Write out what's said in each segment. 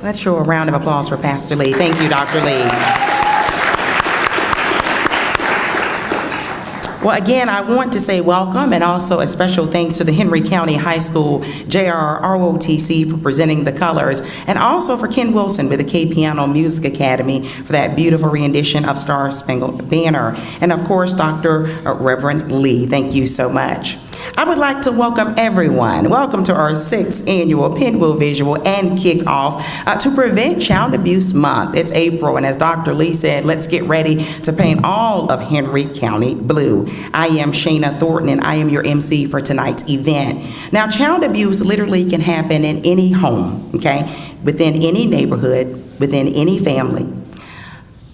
Let's show a round of applause for Pastor Lee. Thank you, Dr. Lee. Well, again, I want to say welcome and also a special thanks to the Henry County High School JRROTC for presenting the colors, and also for Ken Wilson with the K Piano Music Academy for that beautiful rendition of Star Spangled Banner. And of course, Dr. Reverend Lee, thank you so much. I would like to welcome everyone. Welcome to our 6th annual Pinwheel Visual and Kickoff to Prevent Child Abuse Month. It's April, and as Dr. Lee said, let's get ready to paint all of Henry County blue. I am Shana Thornton, and I am your MC for tonight's event. Now, child abuse literally can happen in any home, okay, within any neighborhood, within any family.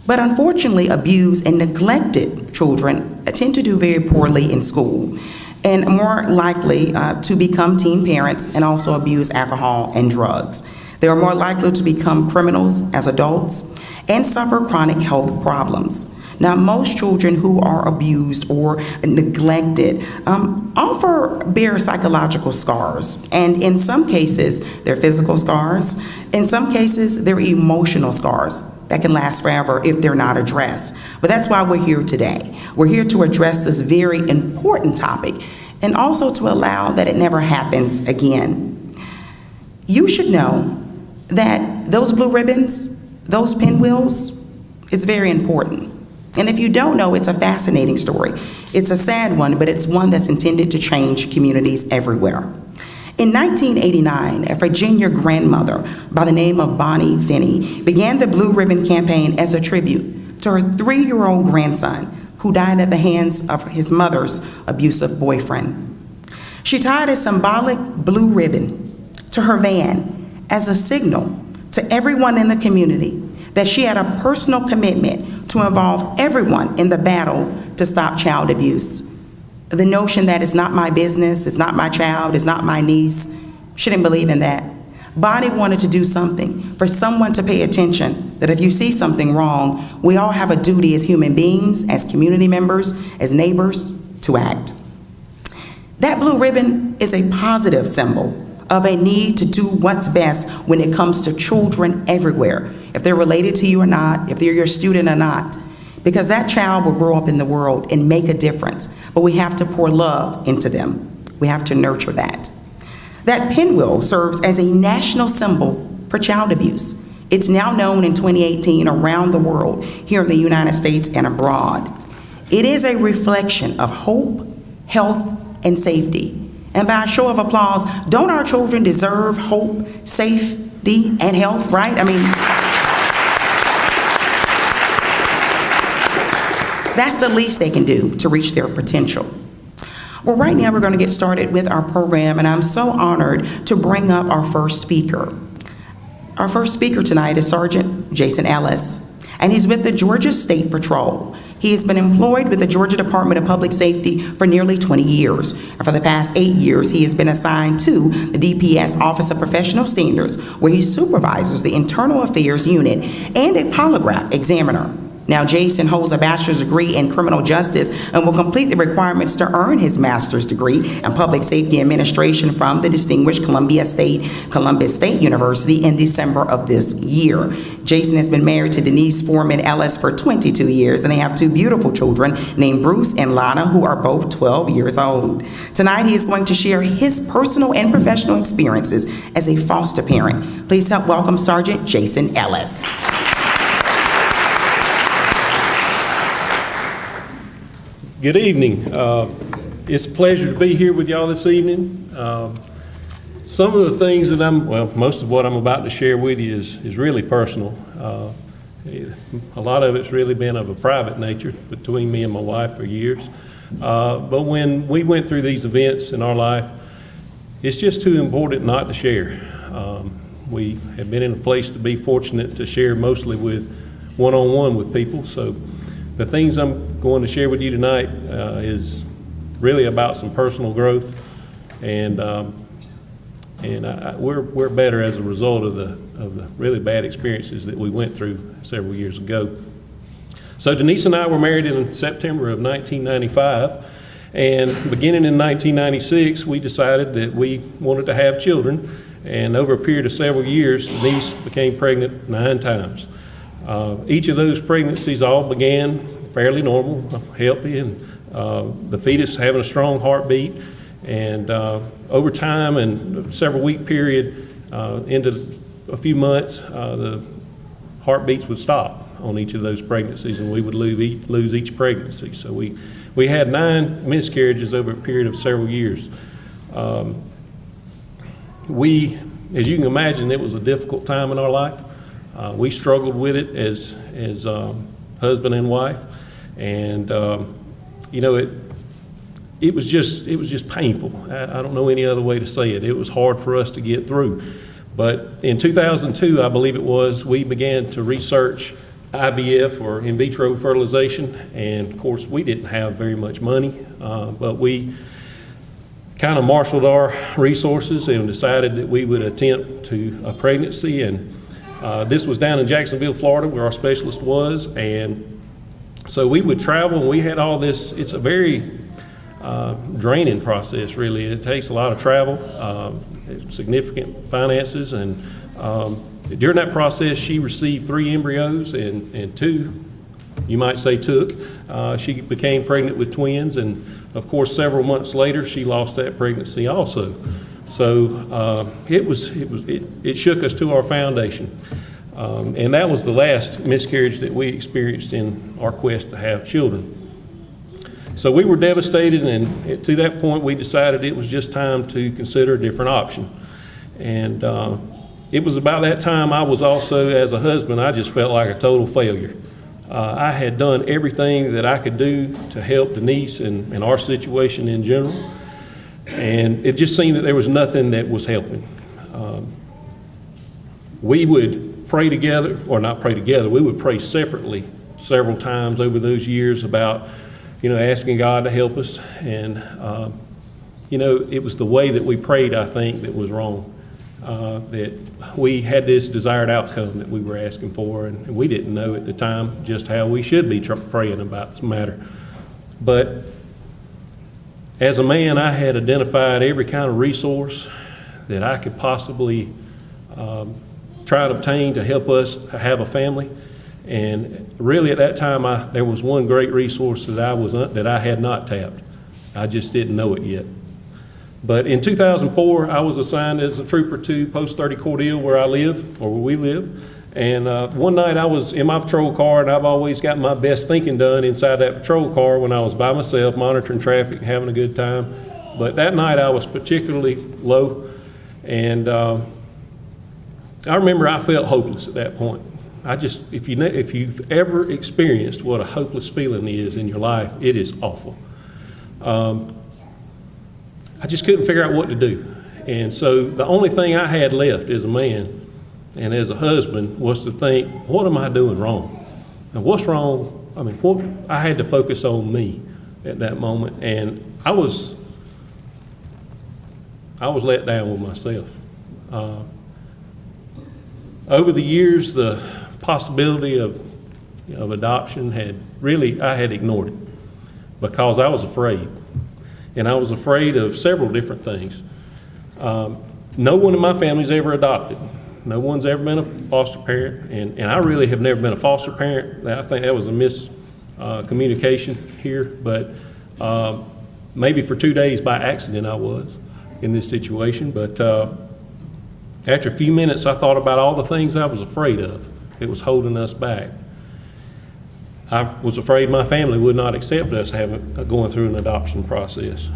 But unfortunately, abused and neglected children tend to do very poorly in school, and more likely to become teen parents and also abuse alcohol and drugs. They are more likely to become criminals as adults and suffer chronic health problems. Now, most children who are abused or neglected bear psychological scars, and in some cases, they're physical scars. In some cases, they're emotional scars that can last forever if they're not addressed. But that's why we're here today. We're here to address this very important topic and also to allow that it never happens again. You should know that those blue ribbons, those pinwheels, is very important. And if you don't know, it's a fascinating story. It's a sad one, but it's one that's intended to change communities everywhere. In 1989, a Virginia grandmother by the name of Bonnie Finney began the Blue Ribbon Campaign as a tribute to her 3-year-old grandson who died at the hands of his mother's abusive boyfriend. She tied a symbolic blue ribbon to her van as a signal to everyone in the community that she had a personal commitment to involve everyone in the battle to stop child abuse. The notion that it's not my business, it's not my child, it's not my niece, she didn't believe in that. Bonnie wanted to do something, for someone to pay attention, that if you see something wrong, we all have a duty as human beings, as community members, as neighbors, to act. That blue ribbon is a positive symbol of a need to do what's best when it comes to children everywhere, if they're related to you or not, if they're your student or not, because that child will grow up in the world and make a difference, but we have to pour love into them. We have to nurture that. That pinwheel serves as a national symbol for child abuse. It's now known in 2018 around the world, here in the United States and abroad. It is a reflection of hope, health, and safety. And by a show of applause, don't our children deserve hope, safety, and health, right? I mean, that's the least they can do to reach their potential. Well, right now we're going to get started with our program, and I'm so honored to bring up our first speaker. Our first speaker tonight is Sergeant Jason Ellis, and he's with the Georgia State Patrol. He has been employed with the Georgia Department of Public Safety for nearly 20 years. And for the past 8 years, he has been assigned to the DPS Office of Professional Standards, where he supervises the Internal Affairs Unit and a polygraph examiner. Now, Jason holds a bachelor's degree in criminal justice and will complete the requirements to earn his master's degree in public safety administration from the distinguished Columbus State University in December of this year. Jason has been married to Denise Foreman Ellis for 22 years, and they have 2 beautiful children named Bruce and Lana, who are both 12 years old. Tonight, he is going to share his personal and professional experiences as a foster parent. Please help welcome Sergeant Jason Ellis. Good evening. It's a pleasure to be here with y'all this evening. Some of the things that most of what I'm about to share with you is really personal. A lot of it's really been of a private nature between me and my wife for years. But when we went through these events in our life, it's just too important not to share. We have been in a place to be fortunate to share mostly with one-on-one with people. So the things I'm going to share with you tonight is really about some personal growth, and we're better as a result of the really bad experiences that we went through several years ago. So Denise and I were married in September of 1995, and beginning in 1996, we decided that we wanted to have children, And over a period of several years, Denise became pregnant 9 times. Each of those pregnancies all began fairly normal, healthy, and the fetus having a strong heartbeat. And over time and a several week period, into a few months, the heartbeats would stop on each of those pregnancies, and we would lose each pregnancy. So we had 9 miscarriages over a period of several years. As you can imagine, it was a difficult time in our life. We struggled with it as husband and wife, and it was just painful. I don't know any other way to say it. It was hard for us to get through. But in 2002, I believe it was, we began to research IVF, or in vitro fertilization, and of course we didn't have very much money, but we kind of marshaled our resources and decided that we would attempt a pregnancy. And this was down in Jacksonville, Florida, where our specialist was. And so we would travel, and we had all this. It's a very draining process, really. It takes a lot of travel, significant finances, and during that process, she received 3 embryos, and 2, you might say, took. She became pregnant with twins, and of course, several months later, she lost that pregnancy also. So it shook us to our foundation, and that was the last miscarriage that we experienced in our quest to have children. So we were devastated, and to that point, we decided it was just time to consider a different option. And it was about that time I was also, as a husband, I just felt like a total failure. I had done everything that I could do to help Denise and our situation in general, and it just seemed that there was nothing that was helping. We would pray together, or not pray together, we would pray separately several times over those years about, asking God to help us. And, it was the way that we prayed, I think, that was wrong. That we had this desired outcome that we were asking for, and we didn't know at the time just how we should be praying about this matter. But as a man, I had identified every kind of resource that I could possibly try to obtain to help us to have a family. And really at that time, there was one great resource that I had not tapped. I just didn't know it yet. But in 2004, I was assigned as a trooper to Post 30 Cordele, where we live. And one night I was in my patrol car, and I've always got my best thinking done inside that patrol car when I was by myself, monitoring traffic, having a good time. But that night I was particularly low, and I remember I felt hopeless at that point. If you've ever experienced what a hopeless feeling is in your life, it is awful. I just couldn't figure out what to do. And so the only thing I had left as a man and as a husband was to think, what am I doing wrong? And what's wrong? I had to focus on me at that moment. And I was let down with myself. Over the years, the possibility of adoption I had ignored it because I was afraid. And I was afraid of several different things. No one in my family's ever adopted. No one's ever been a foster parent, and I really have never been a foster parent. I think that was a miscommunication here, but maybe for 2 days by accident I was in this situation. But after a few minutes, I thought about all the things I was afraid of that was holding us back. I was afraid my family would not accept us going through an adoption process.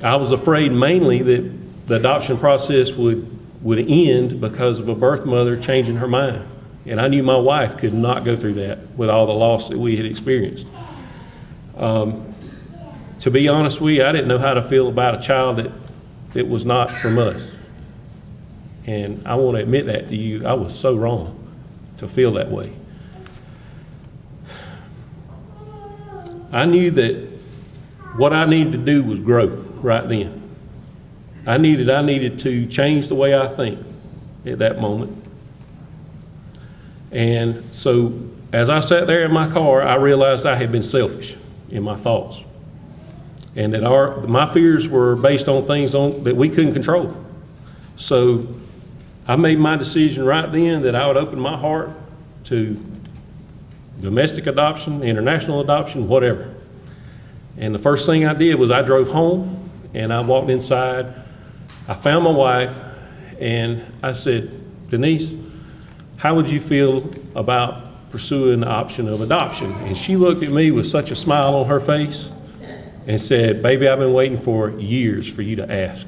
I was afraid mainly that the adoption process would end because of a birth mother changing her mind. And I knew my wife could not go through that with all the loss that we had experienced. To be honest with you, I didn't know how to feel about a child that was not from us. And I want to admit that to you, I was so wrong to feel that way. I knew that what I needed to do was grow right then. I needed to change the way I think at that moment. And so as I sat there in my car, I realized I had been selfish in my thoughts, and that my fears were based on things that we couldn't control. So I made my decision right then that I would open my heart to domestic adoption, international adoption, whatever. And the first thing I did was I drove home and I walked inside. I found my wife and I said, Denise, how would you feel about pursuing the option of adoption? And she looked at me with such a smile on her face and said, baby, I've been waiting for years for you to ask.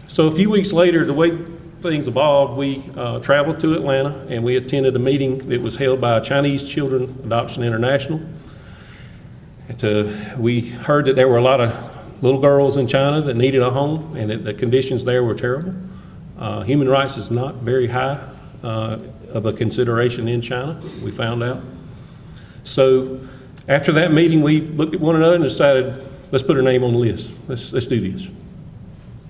So a few weeks later, the way things evolved, we traveled to Atlanta and we attended a meeting that was held by Chinese Children Adoption International. We heard that there were a lot of little girls in China that needed a home and that the conditions there were terrible. Human rights is not very high of a consideration in China, we found out. So after that meeting, we looked at one another and decided, let's put her name on the list. Let's do this.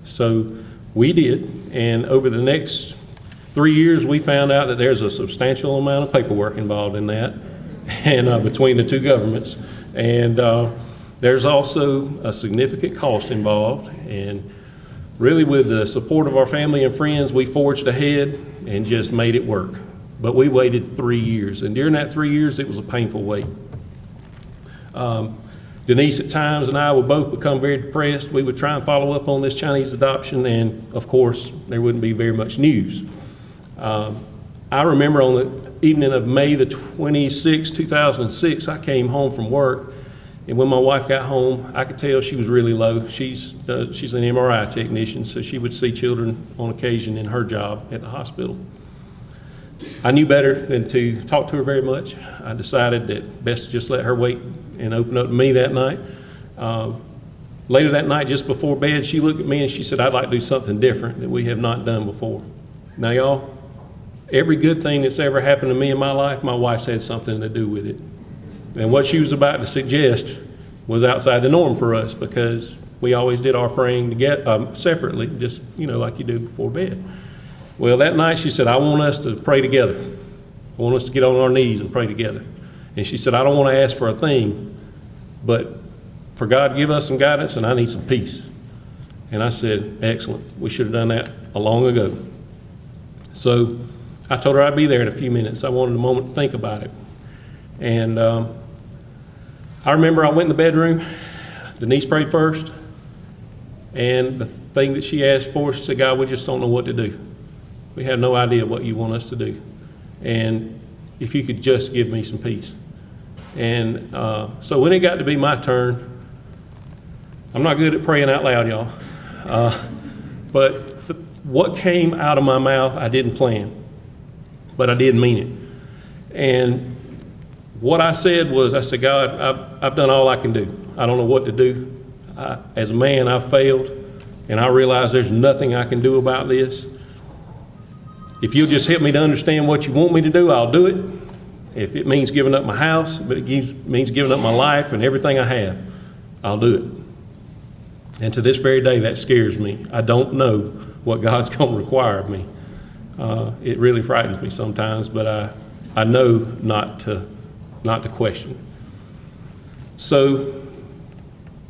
So we did, and over the next 3 years, we found out that there's a substantial amount of paperwork involved in that, and between the two governments. And there's also a significant cost involved, and really with the support of our family and friends, we forged ahead and just made it work. But we waited 3 years, and during that 3 years, it was a painful wait. Denise at times and I would both become very depressed. We would try and follow up on this Chinese adoption, and of course, there wouldn't be very much news. I remember on the evening of May the 26th, 2006, I came home from work, and when my wife got home, I could tell she was really low. She's an MRI technician, so she would see children on occasion in her job at the hospital. I knew better than to talk to her very much. I decided that best to just let her wait and open up to me that night. Later that night, just before bed, she looked at me and she said, I'd like to do something different that we have not done before. Now, y'all, every good thing that's ever happened to me in my life, my wife's had something to do with it. And what she was about to suggest was outside the norm for us because we always did our praying together, separately, just, like you do before bed. Well, that night she said, I want us to pray together. I want us to get on our knees and pray together. And she said, I don't want to ask for a thing, but for God to give us some guidance, and I need some peace. And I said, excellent. We should have done that a long ago. So I told her I'd be there in a few minutes. I wanted a moment to think about it. And I remember I went in the bedroom. Denise prayed first. And the thing that she asked for, she said, God, we just don't know what to do. We have no idea what you want us to do. And if you could just give me some peace. And so when it got to be my turn, I'm not good at praying out loud, y'all. But what came out of my mouth, I didn't plan. But I did mean it. And what I said was, I said, God, I've done all I can do. I don't know what to do. As a man, I've failed. And I realize there's nothing I can do about this. If you'll just help me to understand what you want me to do, I'll do it. If it means giving up my house, if it means giving up my life and everything I have, I'll do it. And to this very day, that scares me. I don't know what God's going to require of me. It really frightens me sometimes, but I know not to question. So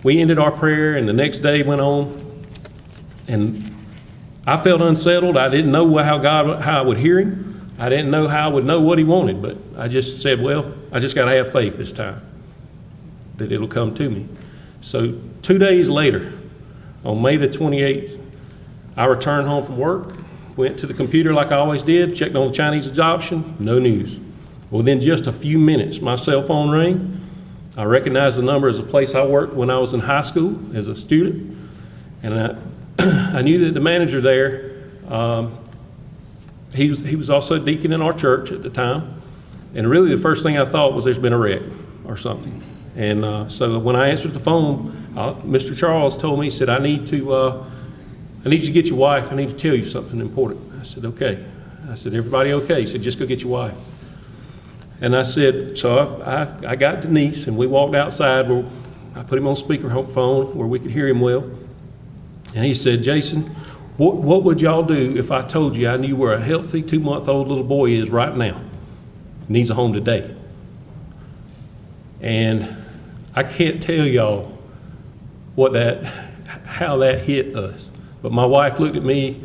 we ended our prayer, and the next day went on, and I felt unsettled. I didn't know how I would hear him. I didn't know how I would know what he wanted, but I just said, well, I just got to have faith this time that it'll come to me. So 2 days later, on May the 28th, I returned home from work, went to the computer like I always did, checked on the Chinese adoption, no news. Within just a few minutes, my cell phone rang. I recognized the number as a place I worked when I was in high school as a student. And I knew that the manager there, he was also a deacon in our church at the time. And really the first thing I thought was there's been a wreck or something. And so when I answered the phone, Mr. Charles told me, he said, I need you to get your wife. I need to tell you something important. I said, okay. I said, everybody okay? He said, just go get your wife. And I said, so I got Denise, and we walked outside where I put him on speakerphone where we could hear him well. And he said, Jason, what would y'all do if I told you I knew where a healthy 2-month-old little boy is right now? Needs a home today. And I can't tell y'all how that hit us. But my wife looked at me,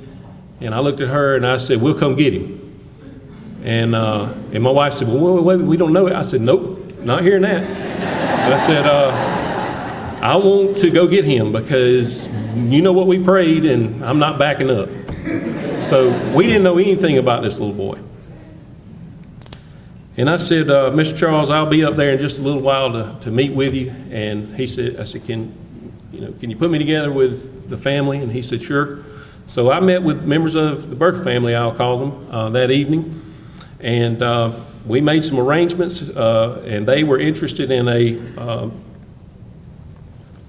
and I looked at her, and I said, we'll come get him. And my wife said, well, wait, we don't know it. I said, nope, not hearing that. And I said, I want to go get him because you know what we prayed, and I'm not backing up. So we didn't know anything about this little boy. And I said, Mr. Charles, I'll be up there in just a little while to meet with you. And I said, can you put me together with the family? And he said, sure. So I met with members of the birth family, I'll call them, that evening. And we made some arrangements, and they were interested in a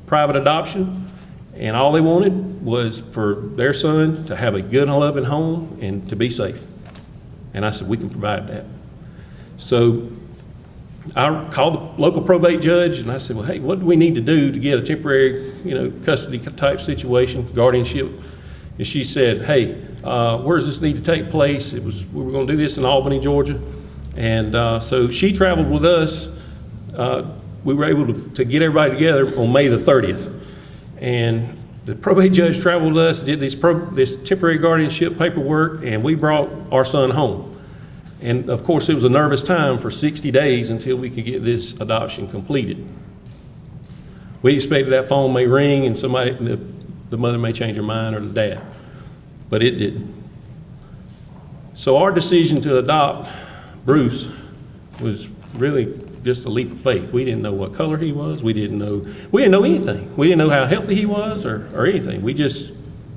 private adoption. And all they wanted was for their son to have a good and loving home and to be safe. And I said, we can provide that. So I called the local probate judge, and I said, well, hey, what do we need to do to get a temporary, custody type situation, guardianship? And she said, hey, where does this need to take place? We were going to do this in Albany, Georgia. And so she traveled with us. We were able to get everybody together on May the 30th. And the probate judge traveled with us, did this temporary guardianship paperwork, and we brought our son home. And of course, it was a nervous time for 60 days until we could get this adoption completed. We expected that phone may ring and the mother may change her mind, or the dad, but it didn't. So our decision to adopt Bruce was really just a leap of faith. We didn't know what color he was. We didn't know anything. We didn't know how healthy he was or anything. We just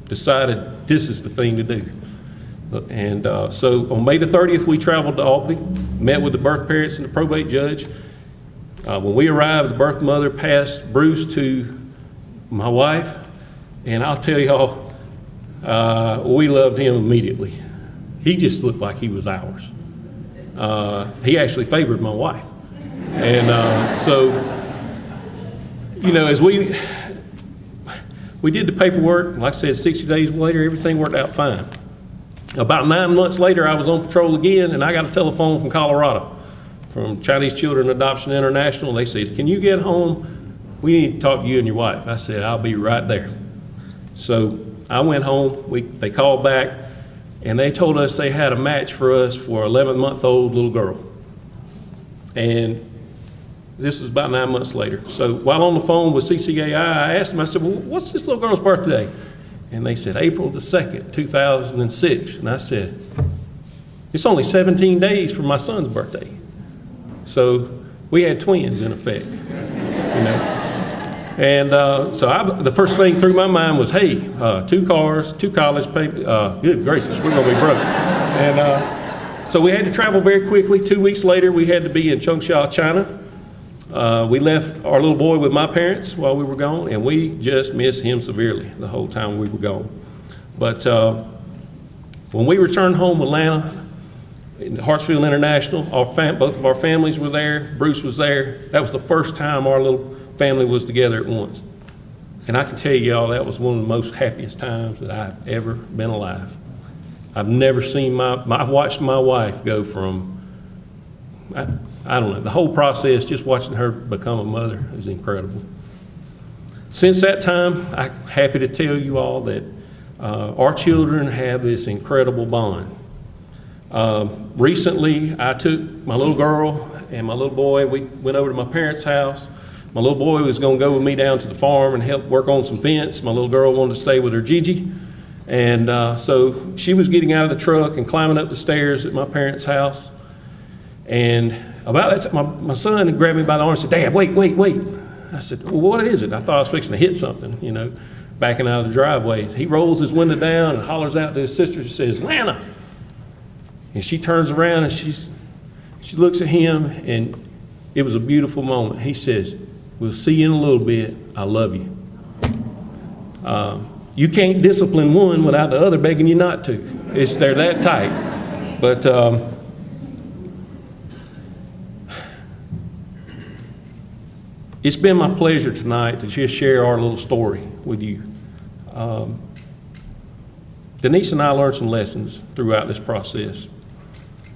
decided this is the thing to do. And so on May the 30th, we traveled to Albany, met with the birth parents and the probate judge. When we arrived, the birth mother passed Bruce to my wife, and I'll tell y'all, we loved him immediately. He just looked like he was ours. He actually favored my wife. And so, as we did the paperwork, like I said, 60 days later, everything worked out fine. About 9 months later, I was on patrol again, and I got a telephone from Colorado, from Chinese Children Adoption International. They said, can you get home? We need to talk to you and your wife. I said, I'll be right there. So I went home. They called back, and they told us they had a match for us for an 11-month-old little girl. And this was about 9 months later. So while on the phone with CCAI, I asked them, I said, well, what's this little girl's birthday? And they said, April the 2nd, 2006. And I said, it's only 17 days from my son's birthday. So we had twins, in effect. And so the first thing through my mind was, hey, 2 cars, 2 college papers. Good gracious, we're going to be broke. And so we had to travel very quickly. 2 weeks later, we had to be in Changsha, China. We left our little boy with my parents while we were gone, and we just missed him severely the whole time we were gone. But when we returned home to Atlanta, in Hartsfield International, both of our families were there. Bruce was there. That was the first time our little family was together at once. And I can tell y'all that was one of the most happiest times that I've ever been alive. I've never seen I watched my wife go from, I don't know, the whole process, just watching her become a mother is incredible. Since that time, I'm happy to tell you all that our children have this incredible bond. Recently, I took my little girl and my little boy, we went over to my parents' house. My little boy was going to go with me down to the farm and help work on some fence. My little girl wanted to stay with her Gigi. And so she was getting out of the truck and climbing up the stairs at my parents' house. And about that time, my son grabbed me by the arm and said, Dad, wait. I said, well, what is it? I thought I was fixing to hit something, backing out of the driveway. He rolls his window down and hollers out to his sister and says, Lana. And she turns around and she looks at him, and it was a beautiful moment. He says, we'll see you in a little bit. I love you. You can't discipline one without the other begging you not to. They're that tight. But it's been my pleasure tonight to just share our little story with you. Denise and I learned some lessons throughout this process.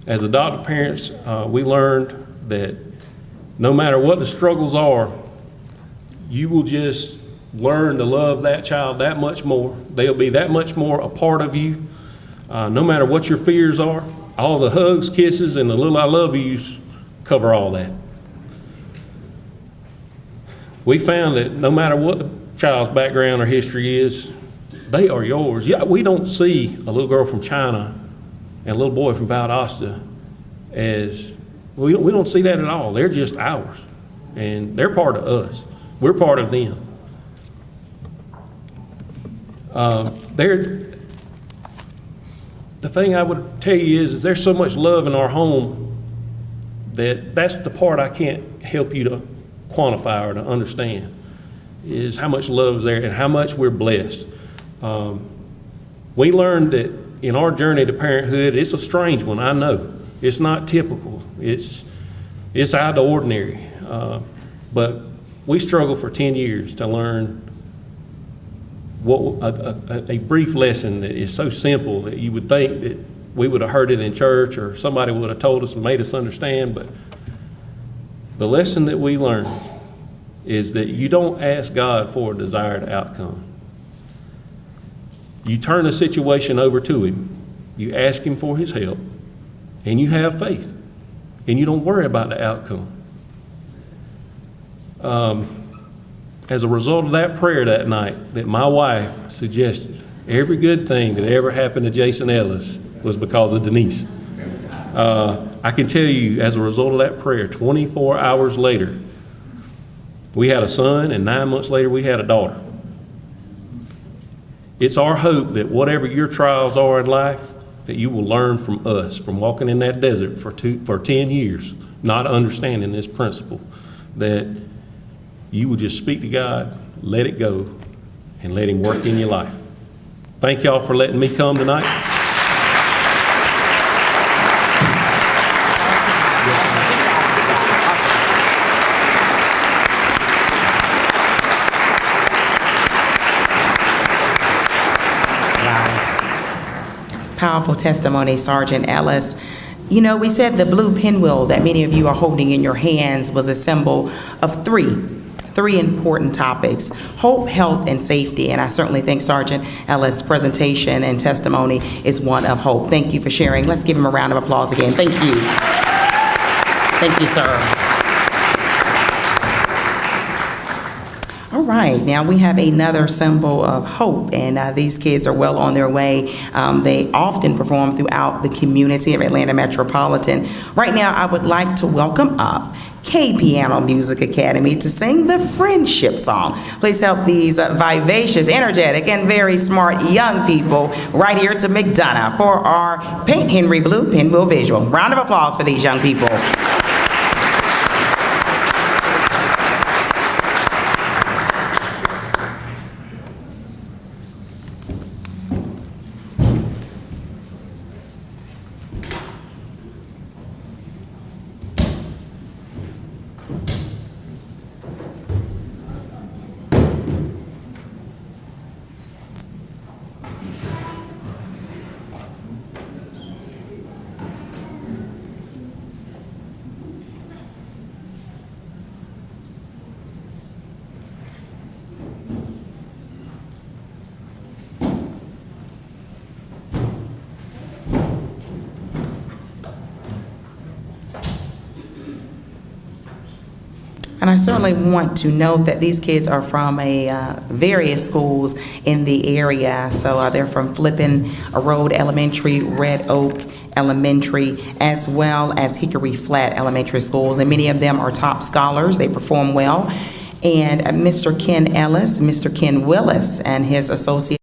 As adoptive parents, we learned that no matter what the struggles are, you will just learn to love that child that much more. They'll be that much more a part of you. No matter what your fears are, all the hugs, kisses, and the little I love yous cover all that. We found that no matter what the child's background or history is, they are yours. Yeah, we don't see a little girl from China and a little boy from Valdosta as, we don't see that at all. They're just ours, and they're part of us. We're part of them. The thing I would tell you is there's so much love in our home that's the part I can't help you to quantify or to understand, is how much love is there and how much we're blessed. We learned that in our journey to parenthood, it's a strange one, I know. It's not typical. It's out of the ordinary. But we struggled for 10 years to learn a brief lesson that is so simple that you would think that we would have heard it in church or somebody would have told us and made us understand. But the lesson that we learned is that you don't ask God for a desired outcome. You turn the situation over to Him, you ask Him for His help, and you have faith, and you don't worry about the outcome. As a result of that prayer that night that my wife suggested, every good thing that ever happened to Jason Ellis was because of Denise. I can tell you, as a result of that prayer, 24 hours later, we had a son, and 9 months later, we had a daughter. It's our hope that whatever your trials are in life, that you will learn from us, from walking in that desert for 10 years, not understanding this principle, that you will just speak to God, let it go, and let Him work in your life. Thank y'all for letting me come tonight. Powerful testimony, Sergeant Ellis. You know, we said the blue pinwheel that many of you are holding in your hands was a symbol of three important topics: hope, health, and safety. And I certainly think Sergeant Ellis' presentation and testimony is one of hope. Thank you for sharing. Let's give him a round of applause again. Thank you. Thank you, sir. All right, now we have another symbol of hope, and these kids are well on their way. They often perform throughout the community of Atlanta Metropolitan. Right now, I would like to welcome up K Piano Music Academy to sing the Friendship Song. Please help these vivacious, energetic, and very smart young people right here to McDonough for our Paint Henry Blue Pinwheel visual. Round of applause for these young people. And I certainly want to note that these kids are from various schools in the area. So they're from Flippin Road Elementary, Red Oak Elementary, as well as Hickory Flat Elementary Schools. And many of them are top scholars. They perform well. And Mr. Ken Ellis, Mr. Ken Willis, and his associate